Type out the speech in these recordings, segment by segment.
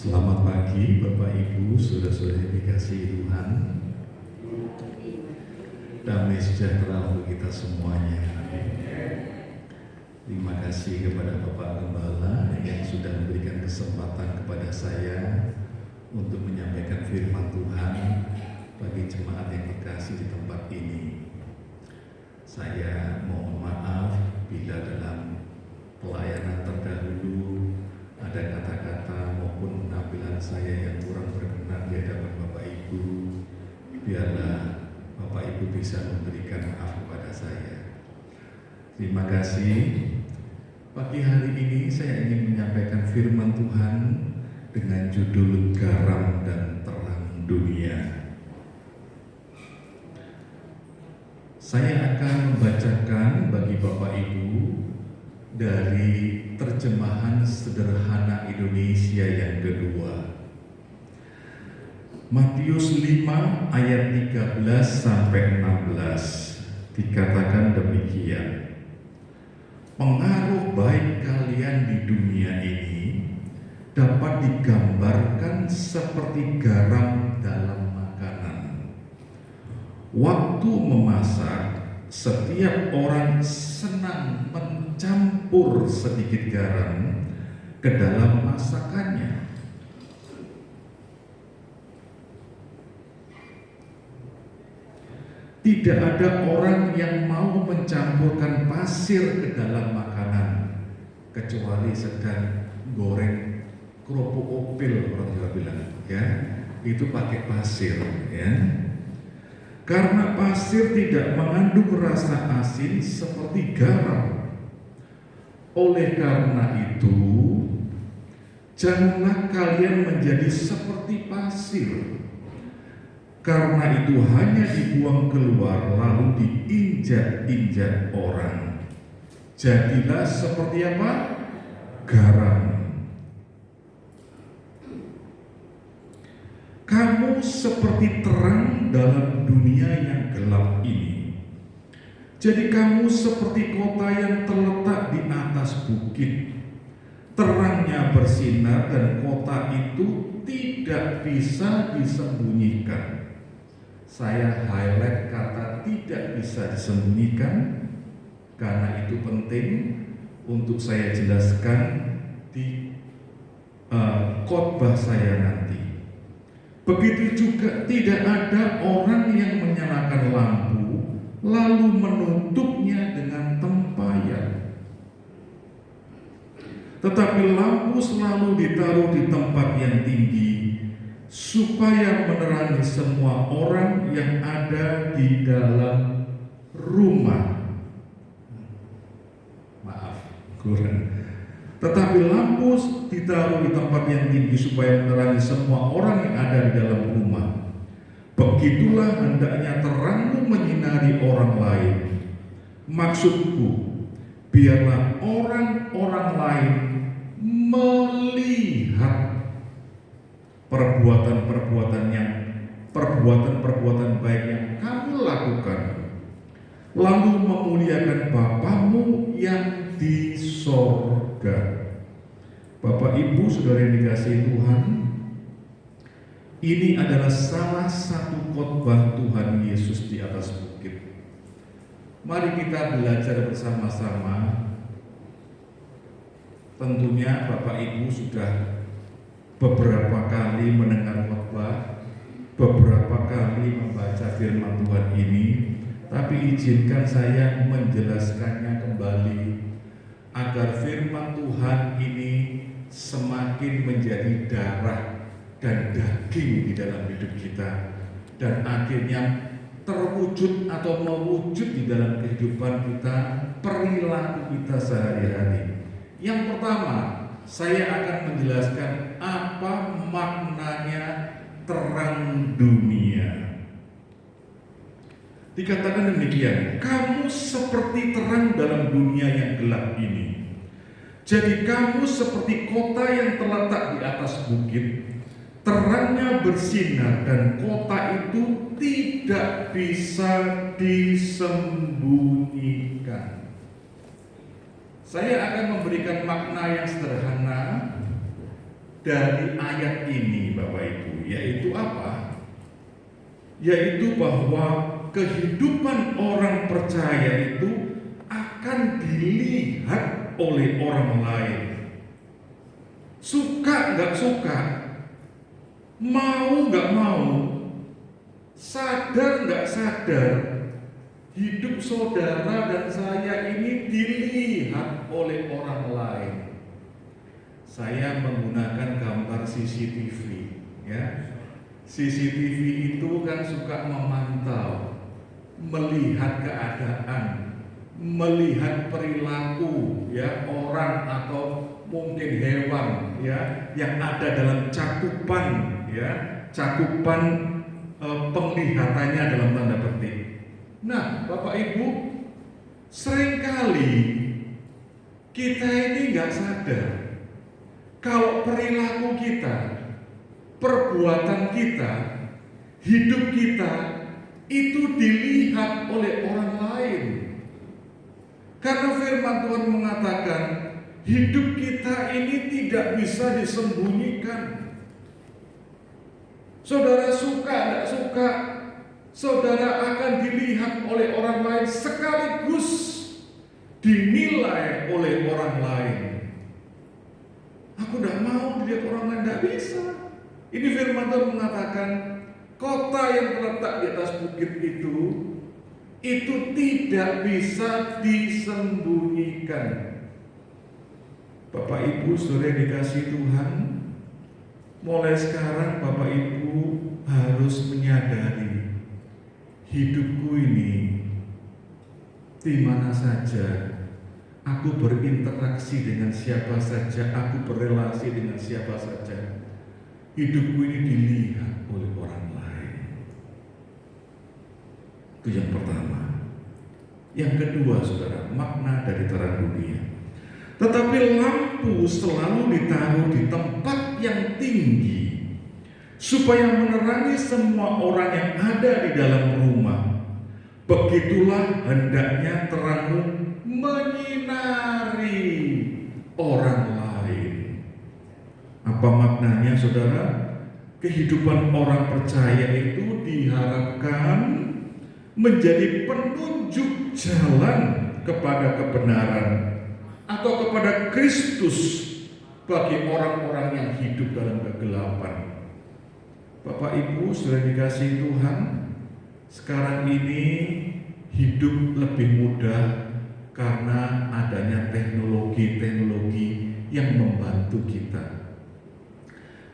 Selamat pagi Bapak Ibu, saudara-saudara yang dikasihi Tuhan. Damai sejahtera untuk kita semuanya. Terima kasih kepada Bapak Gembala yang sudah memberikan kesempatan kepada saya untuk menyampaikan firman Tuhan bagi jemaat yang dikasih di tempat ini. Saya mohon maaf bila dalam pelayanan terdahulu ada kata-kata maupun penampilan saya yang kurang berkenan di hadapan Bapak Ibu. Biarlah Bapak Ibu bisa memberikan maaf kepada saya. Terima kasih. Pagi hari ini saya ingin menyampaikan firman Tuhan dengan judul Garam dan Terang Dunia. Saya akan membacakan bagi Bapak Ibu dari terjemahan sederhana Indonesia yang kedua. Matius 5 ayat 13 sampai 16 dikatakan demikian. Pengaruh baik kalian di dunia ini dapat digambarkan seperti garam dalam makanan. Waktu memasak, setiap orang senang mencampur sedikit garam ke dalam masakannya. Tidak ada orang yang mau mencampurkan pasir ke dalam makanan kecuali sedang goreng kerupuk opil, orang Jawa bilang, ya, itu pakai pasir, ya. Karena pasir tidak mengandung rasa asin seperti garam. Oleh karena itu, janganlah kalian menjadi seperti pasir. Karena itu hanya dibuang keluar lalu diinjak-injak orang. Jadilah seperti apa? Garam. Kamu seperti terang dalam dunia yang gelap ini. Jadi kamu seperti kota yang terletak di atas bukit. Terangnya bersinar dan kota itu tidak bisa disembunyikan. Saya highlight kata tidak bisa disembunyikan karena itu penting untuk saya jelaskan di khotbah saya nanti. Begitu juga tidak ada orang yang menyalakan lampu lalu menutupnya dengan tempayan. Tetapi lampu selalu ditaruh di tempat yang tinggi supaya menerangi semua orang yang ada di dalam rumah. Maaf, kurang. Tetapi lampu ditaruh di tempat yang tinggi supaya menerangi semua orang yang ada di dalam rumah. Begitulah hendaknya terangmu menyinari orang lain. Maksudku, biarlah orang-orang lain melihat perbuatan baik yang kamu lakukan, lalu memuliakan Bapamu yang di sorga. Bapak Ibu saudara yang dikasihi Tuhan, ini adalah salah satu khotbah Tuhan Yesus di atas bukit. Mari kita belajar bersama-sama. Tentunya Bapak Ibu sudah beberapa kali mendengar khotbah, beberapa kali membaca firman Tuhan ini, tapi izinkan saya menjelaskannya kembali agar firman Tuhan ini semakin menjadi darah dan daging di dalam hidup kita dan akhirnya terwujud atau mewujud di dalam kehidupan kita, perilaku kita sehari-hari. Yang pertama, saya akan menjelaskan apa maknanya terang dunia. Dikatakan demikian, kamu seperti terang dalam dunia yang gelap ini. Jadi kamu seperti kota yang terletak di atas bukit. Terangnya bersinar dan kota itu tidak bisa disembunyikan. Saya akan memberikan makna yang sederhana dari ayat ini Bapak Ibu, yaitu apa? Yaitu bahwa kehidupan orang percaya itu akan dilihat oleh orang lain. Suka nggak suka, mau nggak mau, sadar nggak sadar, hidup saudara dan saya ini dilihat oleh orang lain. Saya menggunakan gambar CCTV, ya. CCTV itu kan suka memantau, melihat keadaan, melihat perilaku, ya, orang atau mungkin hewan, ya, yang ada dalam cakupan, ya, cakupan penglihatannya dalam tanda petik. Nah, Bapak Ibu, seringkali kita ini nggak sadar kalau perilaku kita, perbuatan kita, hidup kita itu dilihat oleh orang lain. Karena firman Tuhan mengatakan hidup kita ini tidak bisa disembunyikan. Saudara suka tidak suka, saudara akan dilihat oleh orang lain sekaligus dinilai oleh orang lain. Aku tidak mau dilihat orang lain, tidak bisa. Ini firman Tuhan mengatakan kota yang terletak di atas bukit itu tidak bisa disembunyikan. Bapak Ibu saudara dikasih Tuhan, mulai sekarang Bapak Ibu harus menyadari hidupku ini di mana saja aku berinteraksi dengan siapa saja, aku berrelasi dengan siapa saja, hidupku ini dilihat oleh orang lain. Itu yang pertama. Yang kedua, saudara, makna dari terang dunia. Tetapi lampu selalu ditaruh di tempat yang tinggi, supaya menerangi semua orang yang ada di dalam rumah. Begitulah hendaknya terangmu menyinari orang lain. Apa maknanya, saudara? Kehidupan orang percaya itu diharapkan menjadi penunjuk jalan kepada kebenaran atau kepada Kristus bagi orang-orang yang hidup dalam kegelapan. Bapak Ibu sudah dikasih Tuhan, sekarang ini hidup lebih mudah karena adanya teknologi-teknologi yang membantu kita.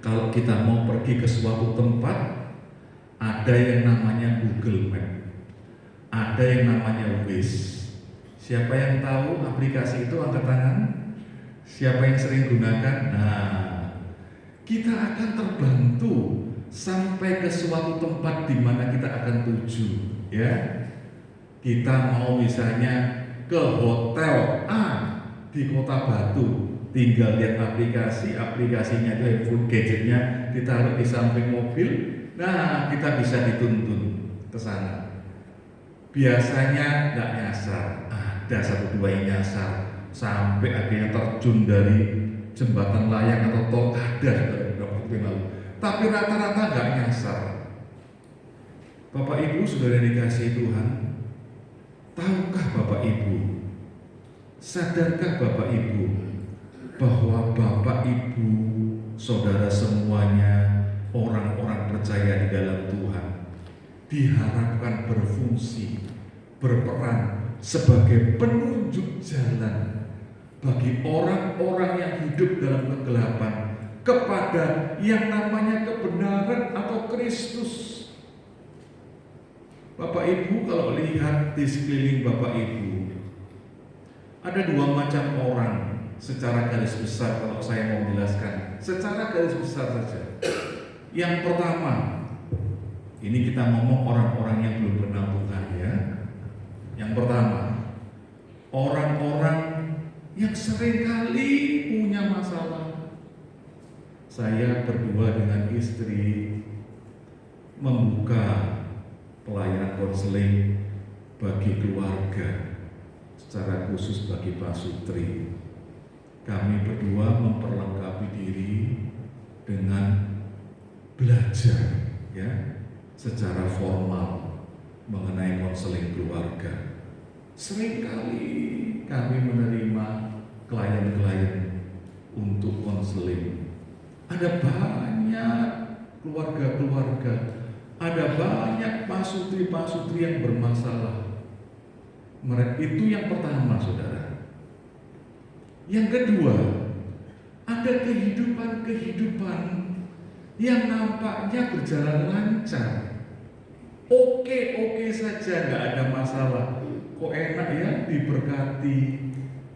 Kalau kita mau pergi ke suatu tempat, ada yang namanya Google Map, ada yang namanya Waze. Siapa yang tahu aplikasi itu angkat tangan? Siapa yang sering gunakan? Nah, kita akan terbantu sampai ke suatu tempat di mana kita akan tuju, ya. Kita mau misalnya ke hotel A di Kota Batu, tinggal lihat aplikasinya itu handphone gadgetnya ditaruh di samping mobil. Nah, kita bisa dituntun ke sana. Biasanya nggak nyasar, ada satu dua yang nyasar sampai akhirnya terjun dari jembatan layang atau tol, ada beberapa waktu yang lalu. Tapi rata-rata nggak nyasar. Bapak Ibu saudara dikasih Tuhan, tahukah Bapak Ibu, sadarkah Bapak Ibu bahwa Bapak Ibu saudara semuanya orang-orang percaya di dalam Tuhan diharapkan berfungsi, berperan sebagai penunjuk jalan bagi orang-orang yang hidup dalam kegelapan kepada yang namanya kebenaran atau Kristus. Bapak Ibu kalau lihat di sekeliling Bapak Ibu, ada dua macam orang secara garis besar. Kalau saya mau menjelaskan secara garis besar saja. Yang pertama, ini kita ngomong orang-orang yang belum kenal Tuhan, ya. Yang pertama, orang-orang yang seringkali punya masalah. Saya berdua dengan istri membuka pelayanan konseling bagi keluarga, secara khusus bagi Pak Sutri. Kami berdua memperlengkapi diri dengan belajar ya secara formal mengenai konseling keluarga. Seringkali kami menerima klien-klien untuk konseling. Ada banyak keluarga-keluarga, ada banyak pasutri-pasutri yang bermasalah. Itu yang pertama, saudara. Yang kedua, ada kehidupan-kehidupan yang nampaknya berjalan lancar. Oke saja, nggak ada masalah. Kok enak ya diberkati,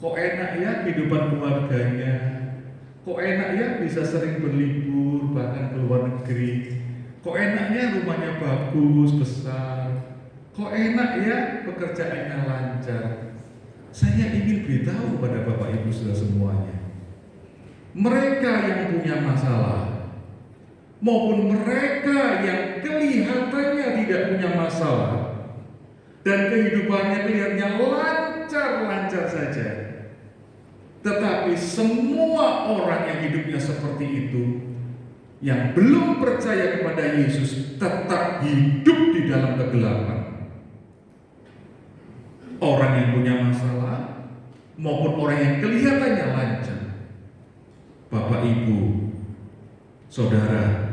kok enak ya kehidupan keluarganya, kok enak ya bisa sering berlibur bahkan ke luar negeri, kok enaknya rumahnya bagus, besar, kok enak ya pekerjaannya lancar. Saya ingin beritahu kepada Bapak Ibu Saudara semuanya, mereka yang punya masalah maupun mereka yang kelihatannya tidak punya masalah dan kehidupannya kelihatannya lancar-lancar saja, tetapi semua orang yang hidupnya seperti itu, yang belum percaya kepada Yesus, tetap hidup di dalam kegelapan. Orang yang punya masalah maupun orang yang kelihatannya lancar. Bapak Ibu, saudara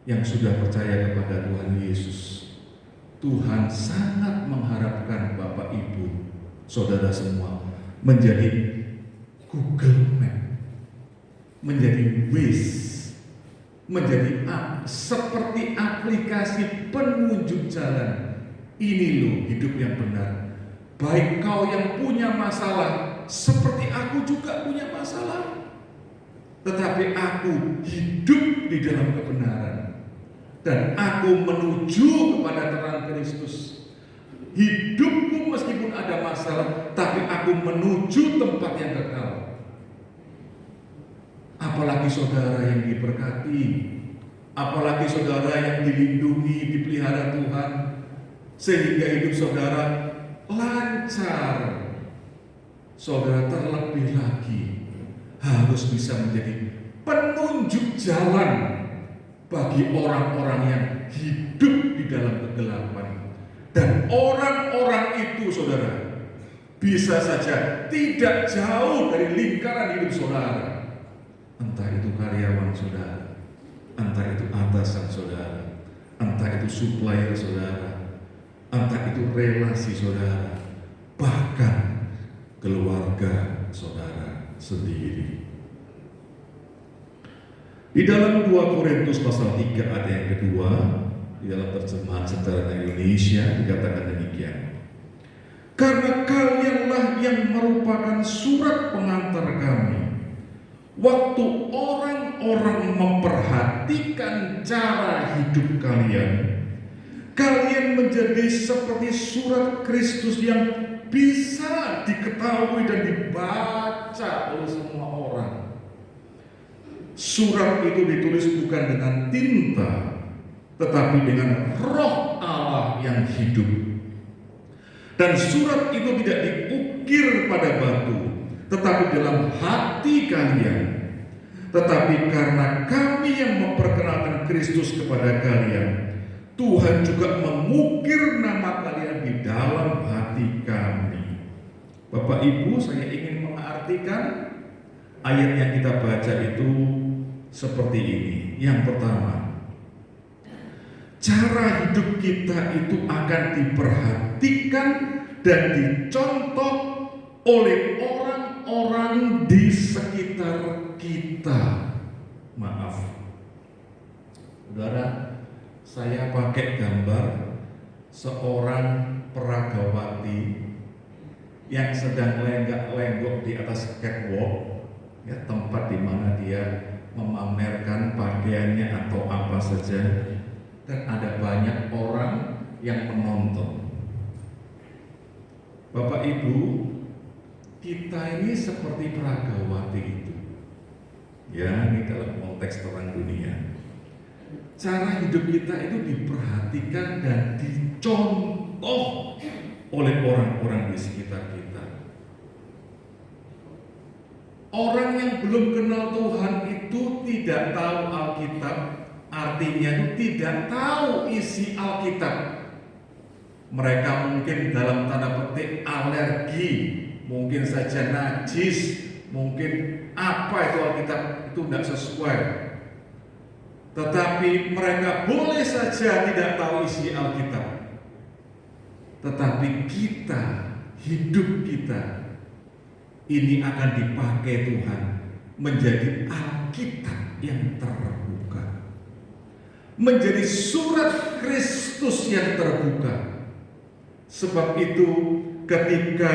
yang sudah percaya kepada Tuhan Yesus, Tuhan sangat mengharapkan Bapak Ibu, saudara semua menjadi Google Map, menjadi Waze, menjadi seperti aplikasi penunjuk jalan. Ini loh hidup yang benar. Baik kau yang punya masalah, seperti aku juga punya masalah, tetapi aku hidup di dalam kebenaran dan aku menuju kepada terang Kristus. Hidupku meskipun ada masalah, tapi aku menuju tempat yang kekal. Apalagi saudara yang diberkati, apalagi saudara yang dilindungi, dipelihara Tuhan, sehingga hidup saudara lancar. Saudara terlebih lagi harus bisa menjadi penunjuk jalan bagi orang-orang yang hidup di dalam kegelapan. Dan orang-orang itu, saudara, bisa saja tidak jauh dari lingkaran hidup saudara. Entah itu karyawan saudara, entah itu atasan saudara, entah itu supplier saudara, entah itu relasi saudara, bahkan keluarga saudara sendiri. Di dalam 2 Korintus pasal 3 ayat yang kedua, di dalam terjemahan Sederhana Indonesia dikatakan demikian. Karena kalianlah yang merupakan surat pengantar kami, waktu orang-orang memperhatikan cara hidup kalian, kalian menjadi seperti surat Kristus yang bisa diketahui dan dibaca oleh semua orang. Surat itu ditulis bukan dengan tinta, tetapi dengan Roh Allah yang hidup. Dan surat itu tidak diukir pada batu, tetapi dalam hati kalian. Tetapi karena kami yang memperkenalkan Kristus kepada kalian, Tuhan juga mengukir nama kalian di dalam hati kami. Bapak Ibu, saya ingin mengartikan ayat yang kita baca itu seperti ini. Yang pertama, cara hidup kita itu akan diperhatikan dan dicontoh oleh orang-orang di sekitar kita. Maaf, saudara, saya pakai gambar seorang peragawati yang sedang lenggak-lenggok di atas catwalk, ya, tempat di mana dia memamerkan pakaiannya atau apa saja, dan ada banyak orang yang menonton. Bapak Ibu, kita ini seperti peragawati itu, ya, ini dalam konteks terang dunia. Cara hidup kita itu diperhatikan dan dicontoh oleh orang-orang di sekitar kita. Orang yang belum kenal Tuhan itu itu tidak tahu Alkitab, artinya itu tidak tahu isi Alkitab. Mereka mungkin dalam tanda petik alergi, mungkin saja najis, mungkin apa itu Alkitab itu tidak sesuai. Tetapi mereka boleh saja tidak tahu isi Alkitab. Tetapi kita, hidup kita ini akan dipakai Tuhan menjadi Alkitab yang terbuka, menjadi surat Kristus yang terbuka. Sebab itu ketika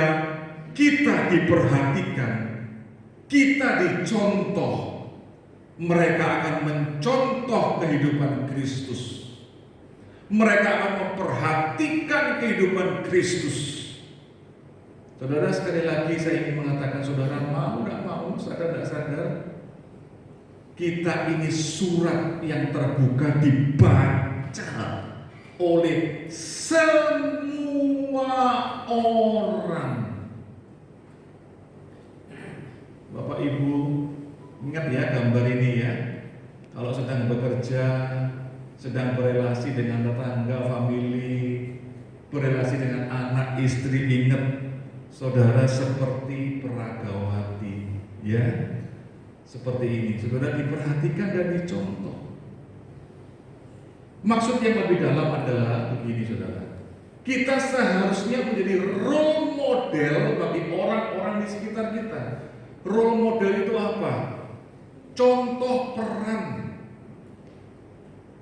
kita diperhatikan, kita dicontoh, mereka akan mencontoh kehidupan Kristus. Mereka akan memperhatikan kehidupan Kristus. Saudara, sekali lagi saya ingin mengatakan, saudara mau tidak mau, sadar tidak sadar, kita ini surat yang terbuka dibaca oleh semua orang. Bapak Ibu, ingat ya gambar ini ya. Kalau sedang bekerja, sedang berelasi dengan tetangga, famili, berelasi dengan anak, istri, ingat saudara seperti peragawati, ya, seperti ini. Saudara diperhatikan dan dicontoh. Maksud yang lebih dalam adalah begini, saudara. Kita seharusnya menjadi role model bagi orang-orang di sekitar kita. Role model itu apa? Contoh peran.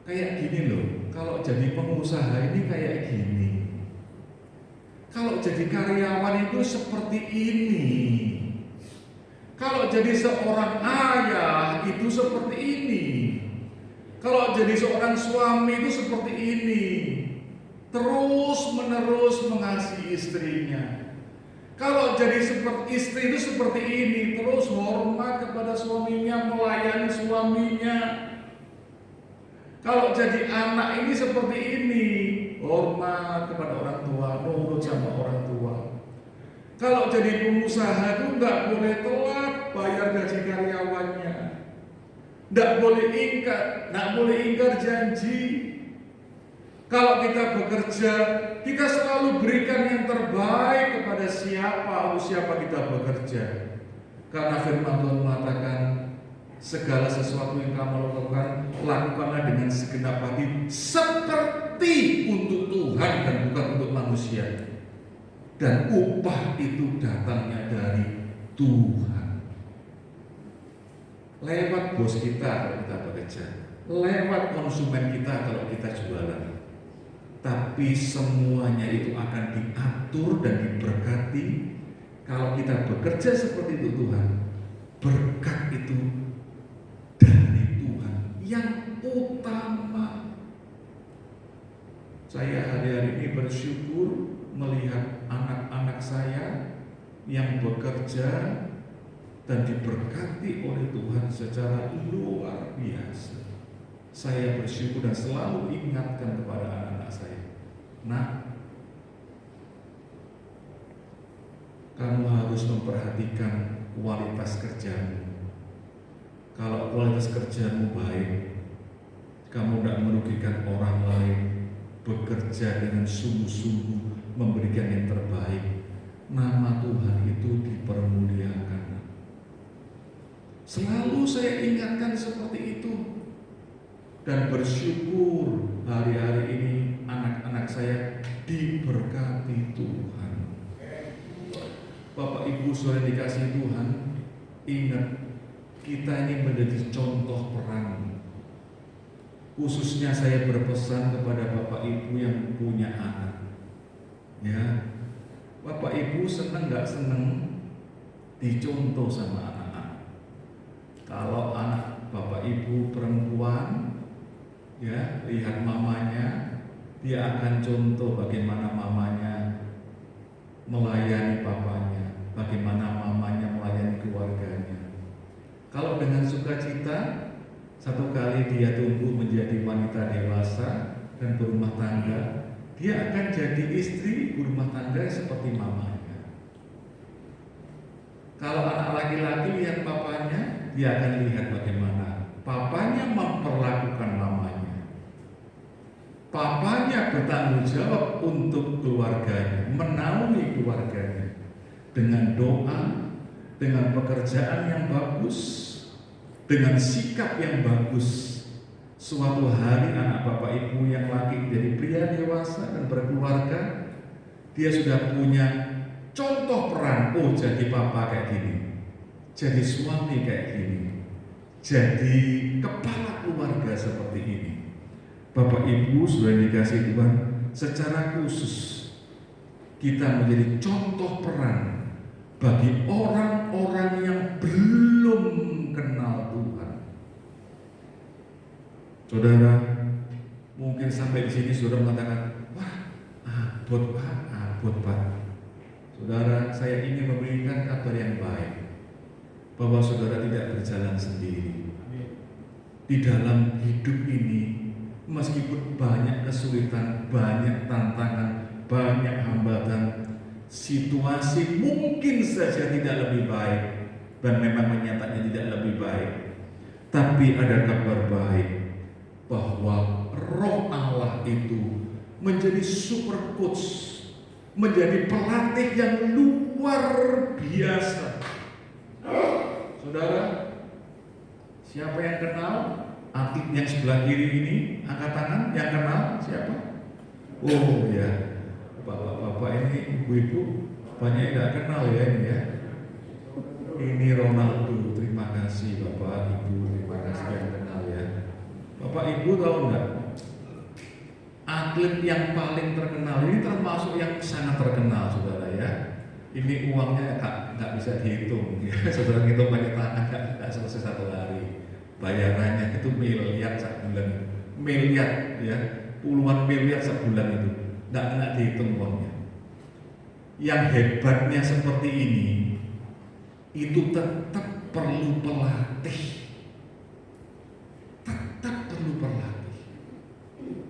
Kayak gini loh. Kalau jadi pengusaha ini kayak gini. Kalau jadi karyawan itu seperti ini. Kalau jadi seorang ayah itu seperti ini. Kalau jadi seorang suami itu seperti ini. Terus menerus mengasihi istrinya. Kalau jadi seperti istri itu seperti ini, terus hormat kepada suaminya, melayani suaminya. Kalau jadi anak ini seperti ini, hormat kepada orang tua, nurut sama orang tua. Kalau jadi pengusaha itu nggak boleh telat bayar gaji karyawannya, nggak boleh ingkar janji. Kalau kita bekerja, kita selalu berikan yang terbaik kepada siapa kita bekerja. Karena firman Tuhan mengatakan, segala sesuatu yang kamu lakukan, lakukanlah dengan segenap hati, seperti untuk Tuhan dan bukan untuk manusia. Dan upah itu datangnya dari Tuhan. Lewat bos kita kalau kita bekerja, lewat konsumen kita kalau kita jualan. Tapi semuanya itu akan diatur dan diberkati kalau kita bekerja seperti itu Tuhan. Berkat itu dari Tuhan yang utama. Saya hari-hari ini bersyukur melihat anak-anak saya yang bekerja dan diberkati oleh Tuhan secara luar biasa. Saya bersyukur dan selalu ingatkan kepada anak-anak saya, nak, kamu harus memperhatikan kualitas kerjamu. Kalau kualitas kerjamu baik, kamu tidak merugikan orang lain, bekerja dengan sungguh-sungguh, memberikan yang terbaik, nama Tuhan itu dipermuliakan. Selalu saya ingatkan seperti itu. Dan bersyukur hari-hari ini anak-anak saya diberkati Tuhan. Bapak Ibu saudara dikasihi Tuhan, ingat kita ini menjadi contoh peran. Khususnya saya berpesan kepada Bapak Ibu yang punya anak. Ya, Bapak Ibu senang nggak senang dicontoh sama anak-anak. Kalau anak Bapak Ibu perempuan, ya, lihat mamanya, dia akan contoh bagaimana mamanya melayani papanya, bagaimana mamanya melayani keluarganya. Kalau dengan sukacita, satu kali dia tumbuh menjadi wanita dewasa dan berumah tangga, dia akan jadi istri berumah tangga seperti mamanya. Kalau anak laki-laki lihat papanya, dia akan lihat bagaimana papanya memperlakukan mamanya. Papanya bertanggung jawab untuk keluarganya, menaungi keluarganya dengan doa, dengan pekerjaan yang bagus, dengan sikap yang bagus. Suatu hari anak bapak ibu yang laki jadi pria dewasa dan berkeluarga, dia sudah punya contoh peran. Oh, jadi papa kayak gini, jadi suami kayak gini, jadi kepala keluarga seperti ini. Bapak ibu sudah dikasih Tuhan, secara khusus kita menjadi contoh peran bagi orang-orang yang belum kenal Tuhan. Saudara, mungkin sampai di sini saudara mengatakan, wah, abot Pak. Saudara, saya ingin memberikan kabar yang baik bahwa saudara tidak berjalan sendiri. Di dalam hidup ini, meskipun banyak kesulitan, banyak tantangan, banyak hambatan, situasi mungkin saja tidak lebih baik dan memang menyatakan tidak lebih baik, tapi ada kabar baik bahwa Roh Allah itu menjadi super coach, menjadi pelatih yang luar biasa. Saudara, siapa yang kenal atlet yang sebelah kiri ini? Angkat tangan yang kenal siapa? Oh ya, bapak-bapak ini, ibu-ibu banyak yang tidak kenal ya ini ya. Ini Ronaldo. Terima kasih bapak, ibu, terima kasih yang kenal ya. Bapak ibu tahu nggak? Atlet yang paling terkenal ini termasuk yang sangat terkenal, saudara ya. Ini uangnya nggak bisa dihitung. Ya. Saudara ngitung pakai tangan nggak selesai satu hari. Bayarannya itu miliar sebulan, miliar ya, puluhan miliar sebulan itu, nggak dihitung uangnya. Yang hebatnya seperti ini, itu tetap perlu pelatih, tetap perlu pelatih.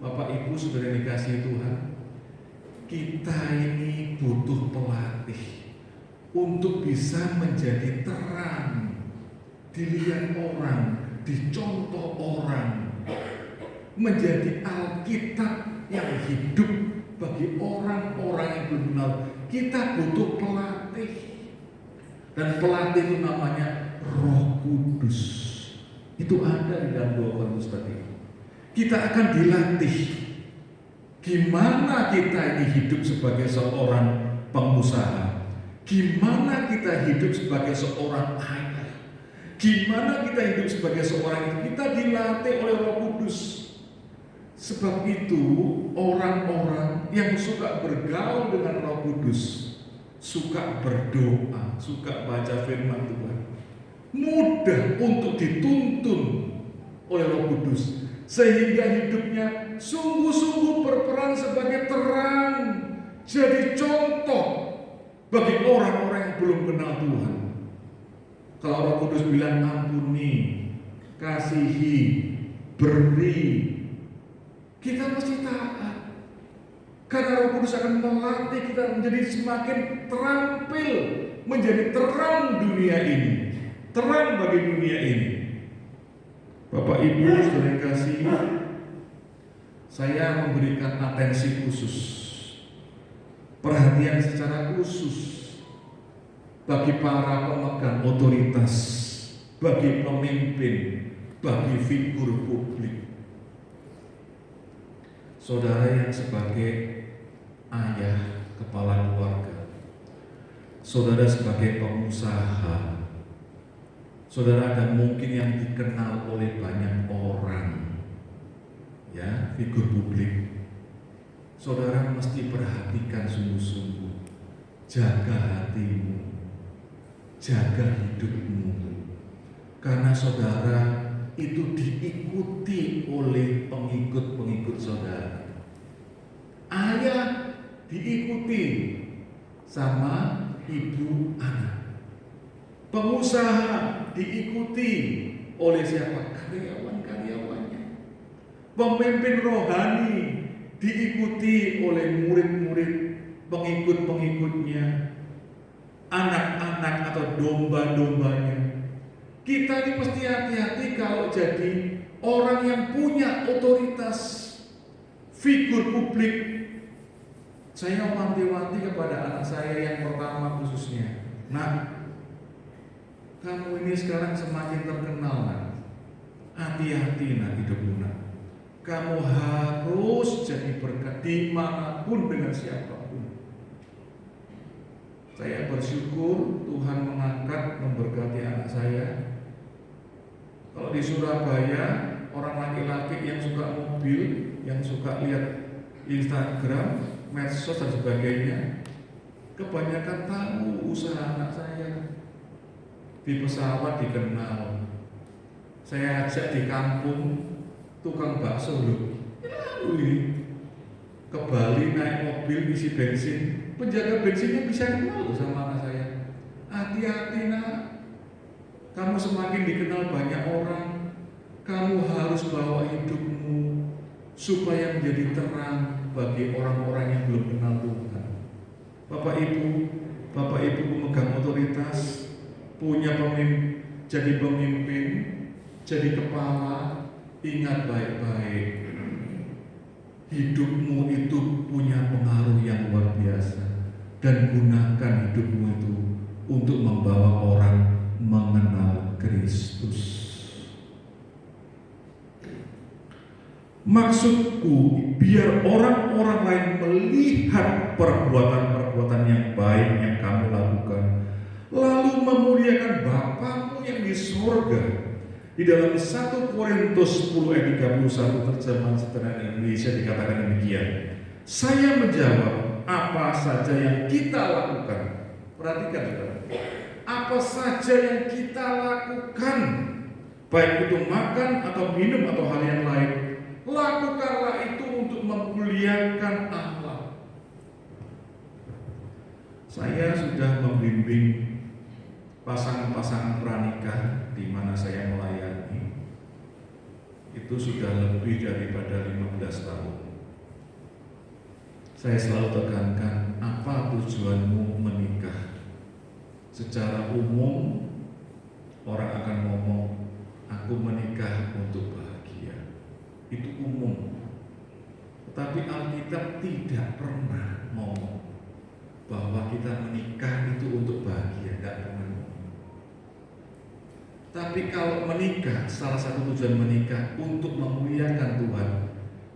Bapak Ibu sudah dikasih Tuhan, kita ini butuh pelatih untuk bisa menjadi terang, dilihat orang, dicontoh orang, menjadi Alkitab yang hidup bagi orang-orang yang belum kenal. Kita butuh pelatih, dan pelatih itu namanya Roh Kudus. Itu ada di dalam 2 Korintus tadi. Kita akan dilatih gimana kita ini hidup sebagai seorang pengusaha, gimana kita hidup sebagai seorang ayah, gimana kita hidup sebagai seorang itu. Kita dilatih oleh Roh Kudus. Sebab itu orang-orang yang suka bergaul dengan Roh Kudus, suka berdoa, suka baca firman Tuhan, mudah untuk dituntun oleh Roh Kudus, sehingga hidupnya sungguh-sungguh berperan sebagai terang, jadi contoh bagi orang-orang yang belum kenal Tuhan. Kalau Roh Kudus bilang ampuni, kasihi, beri, kita mesti taat. Karena Roh Kudus akan melatih kita menjadi semakin terampil, menjadi terang dunia ini, terang bagi dunia ini. Bapak Ibu sudah dikasih, saya memberikan atensi khusus, perhatian secara khusus bagi para pemegang otoritas, bagi pemimpin, bagi figur publik. Saudara yang sebagai ayah, kepala keluarga, saudara sebagai pengusaha, saudara ada mungkin yang dikenal oleh banyak orang, ya, figur publik. Saudara mesti perhatikan sungguh-sungguh, jaga hatimu, jaga hidupmu, karena saudara itu diikuti oleh pengikut-pengikut saudara. Ayah diikuti sama ibu anak. Pengusaha diikuti oleh siapa? Karyawan-karyawannya. Pemimpin rohani diikuti oleh murid-murid, pengikut-pengikutnya, anak-anak atau domba-dombanya. Kita ini mesti hati-hati kalau jadi orang yang punya otoritas, figur publik. Saya wanti-wanti kepada anak saya yang pertama khususnya, "Nak, kamu ini sekarang semakin terkenal, Nak. Hati-hati, Nak, hidupmu, Nak. Kamu harus jadi berkat dimanapun dengan siapapun." Saya bersyukur Tuhan mengangkat, memberkati anak saya. Kalau di Surabaya, orang laki-laki yang suka mobil, yang suka lihat Instagram, medsos dan sebagainya, kebanyakan tahu usaha anak saya. Di pesawat dikenal. Saya ajak di kampung tukang bakso loh. Ke Bali naik mobil isi bensin, penjaga bensinnya bisa kenal sama anak saya. Hati-hati, Nak. Kamu semakin dikenal banyak orang, kamu harus bawa hidupmu supaya menjadi terang bagi orang-orang yang belum kenal Tuhan. Bapak Ibu pemegang otoritas, punya pemimpin, jadi kepala, ingat baik-baik. Hidupmu itu punya pengaruh yang luar biasa, dan gunakan hidupmu itu untuk membawa orang mengenal Kristus. Maksudku, biar orang-orang lain melihat perbuatan-perbuatan yang baik yang kamu lakukan, lalu memuliakan Bapamu yang di sorga. Di dalam 1 Korintus 10 ayat 31 terjemahan sederhana Indonesia dikatakan demikian. Saya menjawab, apa saja yang kita lakukan. Perhatikan, saudara. Apa saja yang kita lakukan, baik itu makan atau minum atau hal yang lain, lakukanlah itu untuk memuliakan Allah. Saya sudah membimbing pasangan-pasangan pranikah di mana saya melayani. Itu sudah lebih daripada 15 tahun. Saya selalu tekankan, apa tujuanmu menikah? Secara umum orang akan ngomong, aku menikah untuk bahagia. Itu umum. Tetapi Alkitab tidak pernah ngomong bahwa kita menikah itu untuk bahagia, tidak pernah ngomong. Tapi kalau menikah, salah satu tujuan menikah untuk memuliakan Tuhan,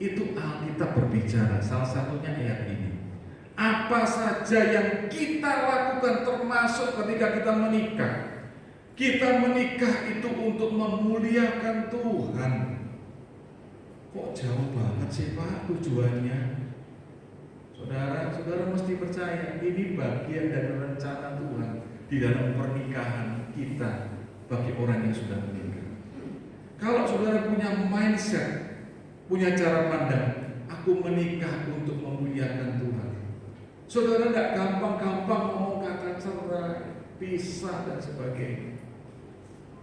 itu Alkitab berbicara, salah satunya ayat ini. Apa saja yang kita lakukan termasuk ketika kita menikah. Kita menikah itu untuk memuliakan Tuhan. Kok jauh banget sih Pak tujuannya? Saudara mesti percaya ini bagian dari rencana Tuhan di dalam pernikahan kita bagi orang yang sudah menikah. Kalau saudara punya mindset, punya cara pandang, aku menikah untuk memuliakan Tuhan, saudara tidak gampang-gampang ngomong kata cerai, pisah dan sebagainya.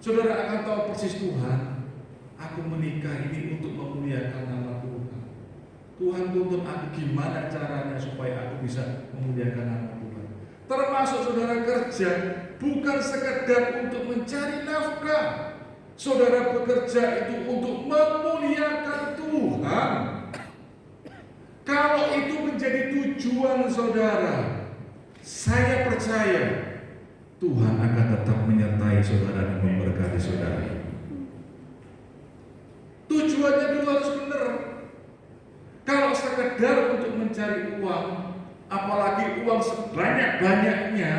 Saudara akan tahu persis Tuhan, aku menikah ini untuk memuliakan nama Tuhan. Tuhan tuntut aku gimana caranya supaya aku bisa memuliakan nama Tuhan. Termasuk saudara kerja, bukan sekedar untuk mencari nafkah. Saudara bekerja itu untuk memuliakan Tuhan. Kalau itu menjadi tujuan saudara, saya percaya Tuhan akan tetap menyertai saudara dan memberkati saudara. Tujuannya dulu harus benar. Kalau sekedar untuk mencari uang, apalagi uang sebanyak-banyaknya,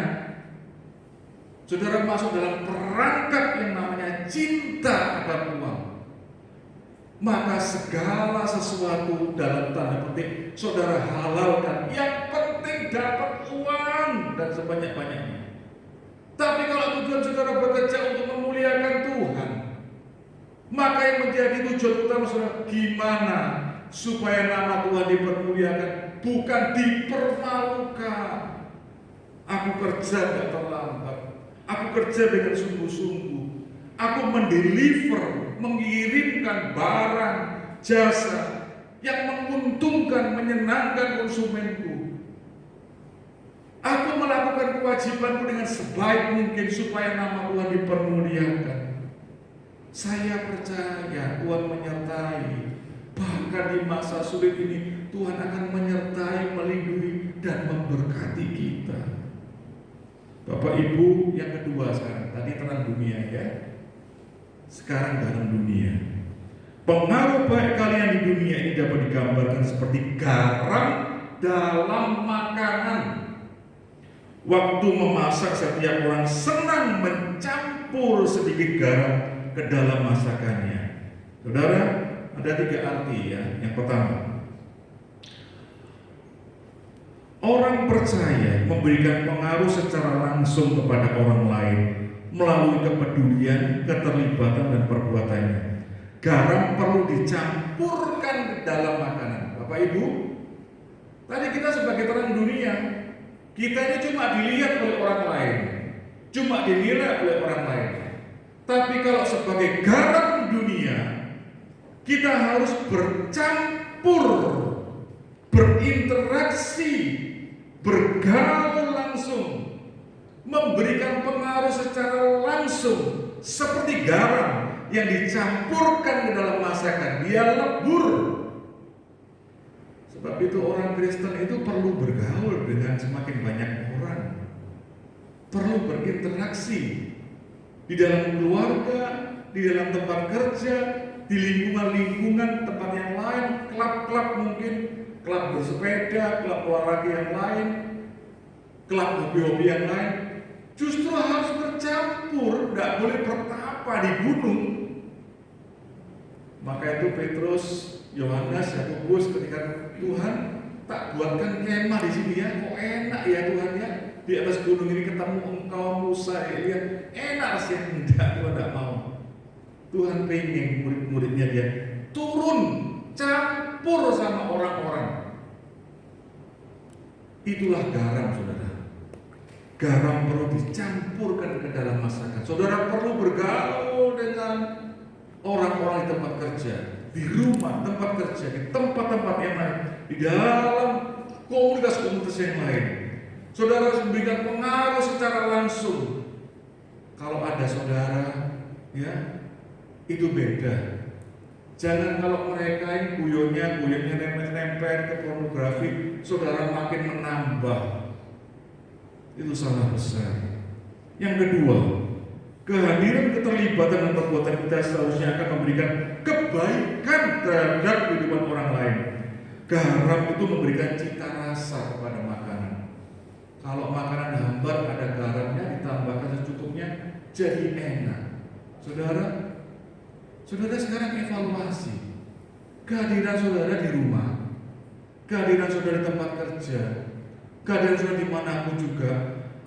saudara masuk dalam perangkap yang namanya cinta akan uang, maka segala sesuatu dalam tanda petik saudara halalkan. Yang penting dapat uang dan sebanyak-banyaknya. Tapi kalau tujuan saudara bekerja untuk memuliakan Tuhan, maka yang menjadi tujuan utama saudara gimana supaya nama Tuhan dipermuliakan, bukan dipermalukan. Aku kerja tidak terlambat, aku kerja dengan sungguh-sungguh, aku mendeliver, mengirimkan barang, jasa yang menguntungkan, menyenangkan konsumenku. Aku melakukan kewajibanku dengan sebaik mungkin supaya nama Tuhan dipermuliakan. Saya percaya Tuhan menyertai. Bahkan di masa sulit ini Tuhan akan menyertai, melindungi, dan memberkati kita. Bapak Ibu, yang kedua sekarang, tadi terang dunia ya, sekarang garam dunia. Pengaruh baik kalian di dunia ini dapat digambarkan seperti garam dalam makanan. Waktu memasak, setiap orang senang mencampur sedikit garam ke dalam masakannya. Saudara, ada 3 arti ya. Yang pertama, orang percaya memberikan pengaruh secara langsung kepada orang lain melalui kepedulian, keterlibatan, dan perbuatannya. Garam perlu dicampurkan ke dalam makanan. Bapak Ibu, tadi kita sebagai terang dunia, kita ini cuma dilihat oleh orang lain, cuma dinilai oleh orang lain. Tapi kalau sebagai garam dunia, kita harus bercampur, berinteraksi, bergaul langsung, memberikan pengaruh secara langsung, seperti garam yang dicampurkan ke dalam masakan, dia lebur. Sebab itu orang Kristen itu perlu bergaul dengan semakin banyak orang, perlu berinteraksi di dalam keluarga, di dalam tempat kerja, di lingkungan-lingkungan tempat yang lain, klub-klub mungkin, klub bersepeda, klub olahraga yang lain, klub hobi-hobi yang lain. Justru harus bercampur, tidak boleh bertapa di gunung. Maka itu Petrus, Yohanes, Yakobus ketika Tuhan tak buatkan kemah di sini ya, kok enak ya Tuhan ya, di atas gunung ini ketemu engkau, Musa, Elia, enak sih. Enggak, Tuhan tidak mau. Tuhan pengen murid-muridnya dia turun, campur sama orang-orang. Itulah garam, saudara. Garam perlu dicampurkan ke dalam masakan. Saudara perlu bergaul dengan orang-orang di tempat kerja, di rumah, tempat kerja, di tempat-tempat yang lain, di dalam komunitas-komunitas yang lain. Saudara harus memberikan pengaruh secara langsung. Kalau ada saudara, ya, itu beda. Jangan kalau mereka yang guyonnya nempel-nempel ke pornografi, saudara makin menambah. Itu salah besar. Yang kedua, kehadiran, keterlibatan, dan perbuatan kita seharusnya akan memberikan kebaikan terhadap kehidupan orang lain. Garam itu memberikan cita rasa kepada makanan. Kalau makanan hambar ada garamnya, ditambahkan secukupnya, jadi enak. Saudara sekarang evaluasi kehadiran saudara di rumah, kehadiran saudara di tempat kerja, kehadiran saudara dimanapun juga,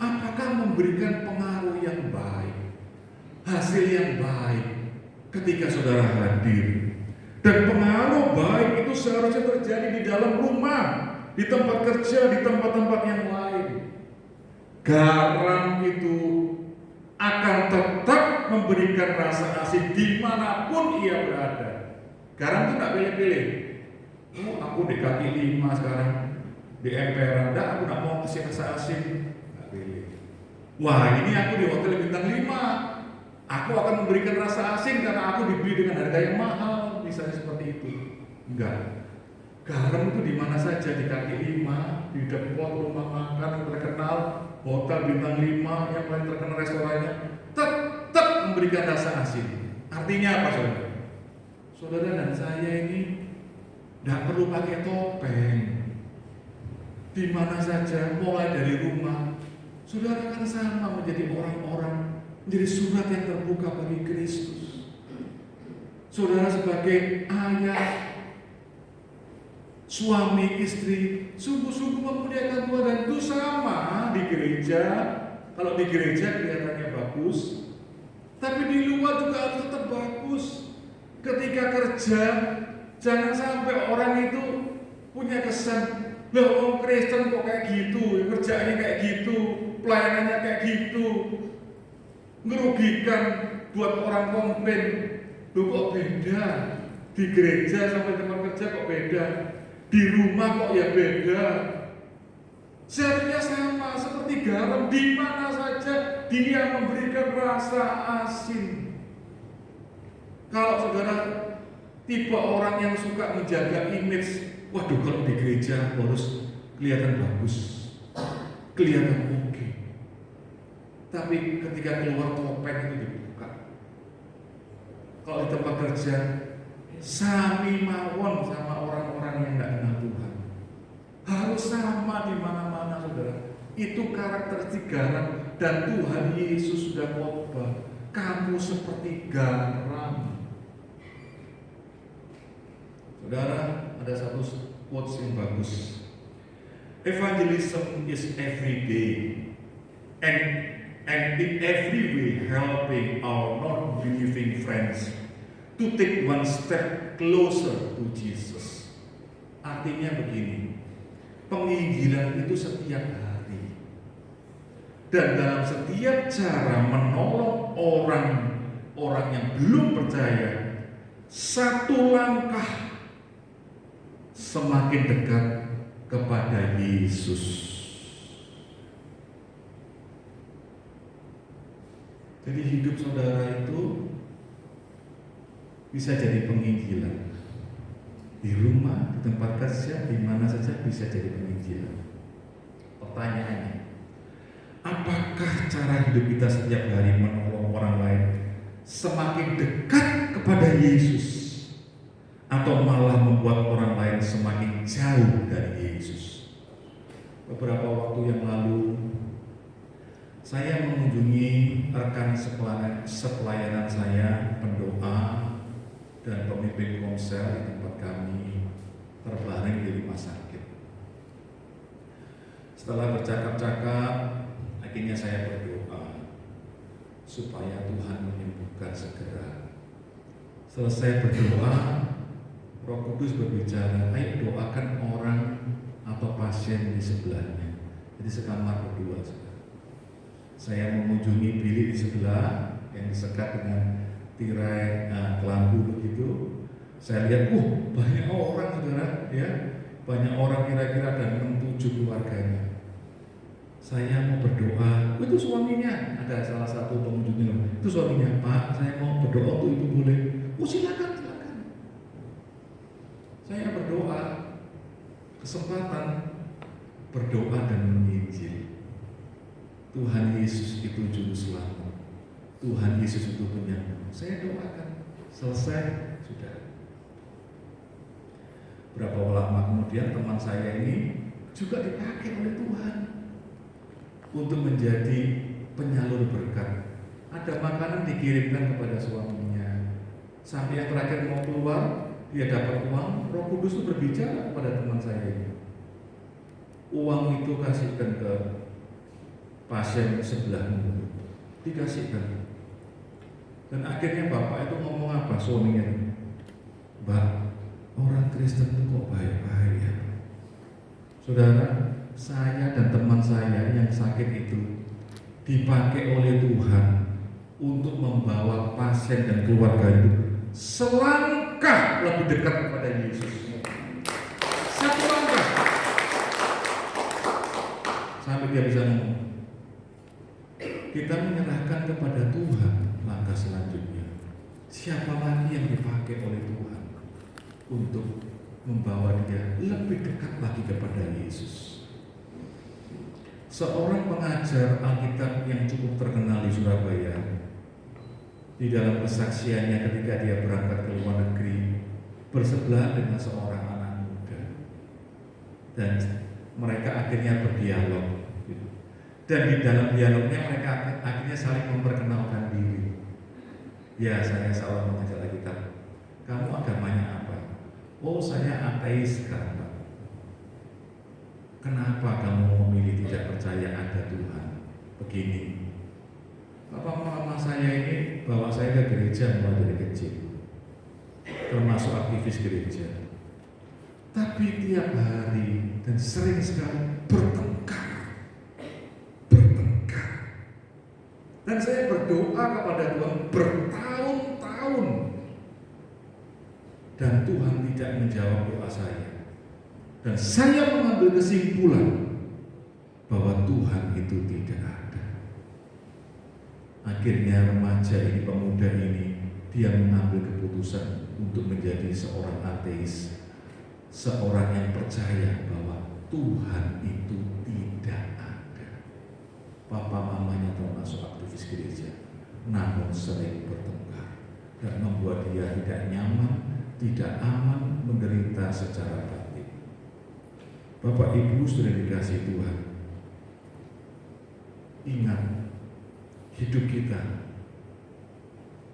apakah memberikan pengaruh yang baik, hasil yang baik ketika saudara hadir. Dan pengaruh baik itu seharusnya terjadi di dalam rumah, di tempat kerja, di tempat-tempat yang lain. Garam itu akan tetap memberikan rasa asin dimanapun ia berada. Garam itu tidak pilih-pilih. Oh, aku di kaki 5 sekarang, di emperan, aku tidak mau kasih rasa asin. Tidak pilih. Wah, ini aku di hotel bintang 5, aku akan memberikan rasa asin karena aku dibeli dengan harga yang mahal, misalnya seperti itu. Enggak. Garam itu di mana saja, di kaki 5, di depot rumah makan yang terkenal, hotel bintang 5 yang paling terkenal restorannya, tetap memberikan rasa asin. Artinya apa, saudara? Saudara dan saya ini tidak perlu pakai topeng. Di mana saja, mulai dari rumah, saudara kan sama menjadi orang-orang, menjadi surat yang terbuka bagi Kristus. Saudara sebagai ayah, suami, istri, sungguh-sungguh memuliakan Tuhan, dan itu sama di gereja. Kalau di gereja kelihatannya bagus, tapi di luar juga harus tetap bagus. Ketika kerja, jangan sampai orang itu punya kesan, loh orang Kristen kok kayak gitu, kerjaannya kayak gitu, pelayanannya kayak gitu, merugikan, buat orang komplain. Loh kok beda, di gereja sampai tempat kerja kok beda, di rumah kok ya beda. Seharusnya sama seperti garam, di mana saja dia memberikan rasa asin. Kalau saudara tipe orang yang suka menjaga image, waduh kalau di gereja harus kelihatan bagus, kelihatan oke. Tapi ketika keluar topeng itu dibuka. Kalau di tempat kerja, sami mawon sama orang-orang yang tidak kenal Tuhan. Harus sama di mana-mana saudara. Itu karakteristik garam, dan Tuhan Yesus sudah khotbah, kamu seperti garam. Saudara, ada satu quotes yang bagus. Evangelism is every day and in every way helping our non-believing friends to take one step closer to Jesus. Artinya begini, penginjilan itu setiap hari, dan dalam setiap cara menolong orang yang belum percaya, satu langkah semakin dekat kepada Yesus. Jadi hidup saudara itu bisa jadi penginjilan. Di rumah, di tempat kerja, di mana saja bisa jadi penginjilan. Pertanyaannya, apakah cara hidup kita setiap hari menolong orang lain semakin dekat kepada Yesus, atau malah membuat orang lain semakin jauh dari Yesus? Beberapa waktu yang lalu saya mengunjungi rekan sepelayanan saya, pendoa dan pemimpin komsel di tempat kami terbaring di rumah sakit. Setelah bercakap-cakap, akhirnya saya berdoa supaya Tuhan menyembuhkan segera. Selesai berdoa, Roh Kudus berbicara, ayo doakan orang atau pasien di sebelahnya. Jadi sekamar berdua. Saya mengunjungi bilik di sebelah yang disekat dengan tirai kelambu begitu. Saya lihat, banyak orang saudara, ya, banyak orang kira-kira dan 6-7 keluarganya. Saya mau berdoa, itu suaminya, ada salah satu pengunjungnya, itu suaminya, Pak, saya mau berdoa untuk itu boleh? Silakan. Saya berdoa, kesempatan berdoa dan menginjil. Tuhan Yesus itu juru selamat. Tuhan Yesus itu penyembuh. Saya doakan, selesai, sudah. Berapa lama kemudian teman saya ini juga dipakai oleh Tuhan untuk menjadi penyalur berkat. Ada makanan dikirimkan kepada suaminya. Sampai yang terakhir mau keluar, dia dapat uang. Roh Kudus itu berbicara kepada teman saya ini. Uang itu kasihkan ke pasien sebelahmu, dikasihkan. Dan akhirnya bapak itu ngomong apa suaminya? Mbak, orang Kristen itu kok baik-baik ya? Saudara, saya dan teman saya yang sakit itu dipakai oleh Tuhan untuk membawa pasien dan keluarga itu selangkah lebih dekat kepada Yesus. Satu langkah. Sampai dia bisa ngomong, kita menyerahkan kepada Tuhan langkah selanjutnya. Siapa lagi yang dipakai oleh Tuhan untuk membawa dia lebih dekat lagi kepada Yesus? Seorang pengajar Alkitab yang cukup terkenal di Surabaya, di dalam kesaksiannya ketika dia berangkat ke luar negeri, bersebelahan dengan seorang anak muda, dan mereka akhirnya berdialog. Dan di dalam dialognya mereka akhirnya saling memperkenalkan diri. Ya, saya seorang pengajar Alkitab. Kamu agamanya apa? Oh, saya ateis, Pak. Kenapa kamu memilih tidak percaya ada Tuhan? Begini, Bapak mama saya ini bawa saya ke gereja mulai dari kecil, termasuk aktivis gereja. Tapi tiap hari dan sering sekali bertengkar. Dan saya berdoa kepada Tuhan bertahun-tahun, dan Tuhan tidak menjawab doa saya. Dan saya mengambil kesimpulan bahwa Tuhan itu tidak ada. Akhirnya remaja ini, pemuda ini dia mengambil keputusan untuk menjadi seorang ateis, seorang yang percaya bahwa Tuhan itu tidak ada. Papa mamanya termasuk aktivis gereja, namun sering bertengkar dan membuat dia tidak nyaman, tidak aman, menderita secara batin. Bapak Ibu sudah dikasih Tuhan, ingat, hidup kita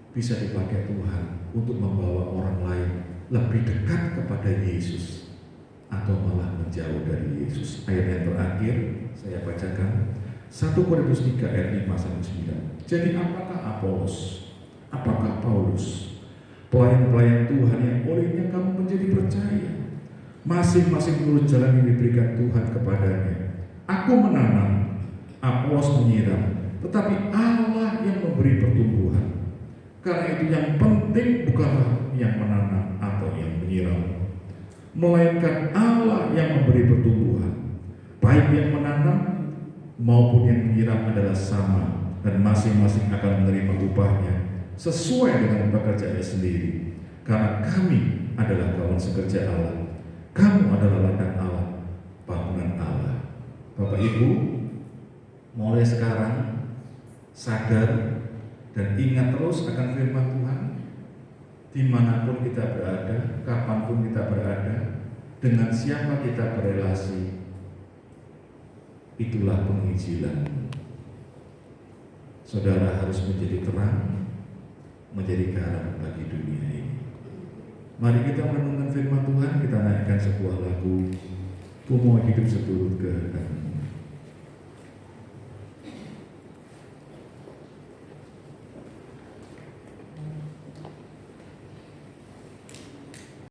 bisa dipakai Tuhan untuk membawa orang lain lebih dekat kepada Yesus atau malah menjauh dari Yesus. Ayat yang terakhir saya bacakan, 1 Korintus 3 ayat 5-9. Jadi apakah Apolos, apakah Paulus, pelayan-pelayan Tuhan yang olehnya kamu menjadi percaya, masing-masing menurut jalan yang diberikan Tuhan kepadanya. Aku menanam, Apolos menyiram, tetapi Allah yang memberi pertumbuhan. Karena itu yang penting bukanlah yang menanam atau yang menyiram, melainkan Allah yang memberi pertumbuhan. Baik yang menanam maupun yang menyiram adalah sama, dan masing-masing akan menerima upahnya sesuai dengan pekerjaannya sendiri. Karena kami adalah kawan sekerja Allah, kamu adalah ladang Allah, bangunan Allah. Bapak Ibu, mulai sekarang sadar dan ingat terus akan firman Tuhan, dimanapun kita berada, kapanpun kita berada, dengan siapa kita berelasi, itulah penginjilan. Saudara harus menjadi terang, menjadi garam bagi dunia ini. Mari kita merenungkan firman Tuhan, kita naikkan sebuah lagu, Ku Mau Hidup Seturut Kehendak.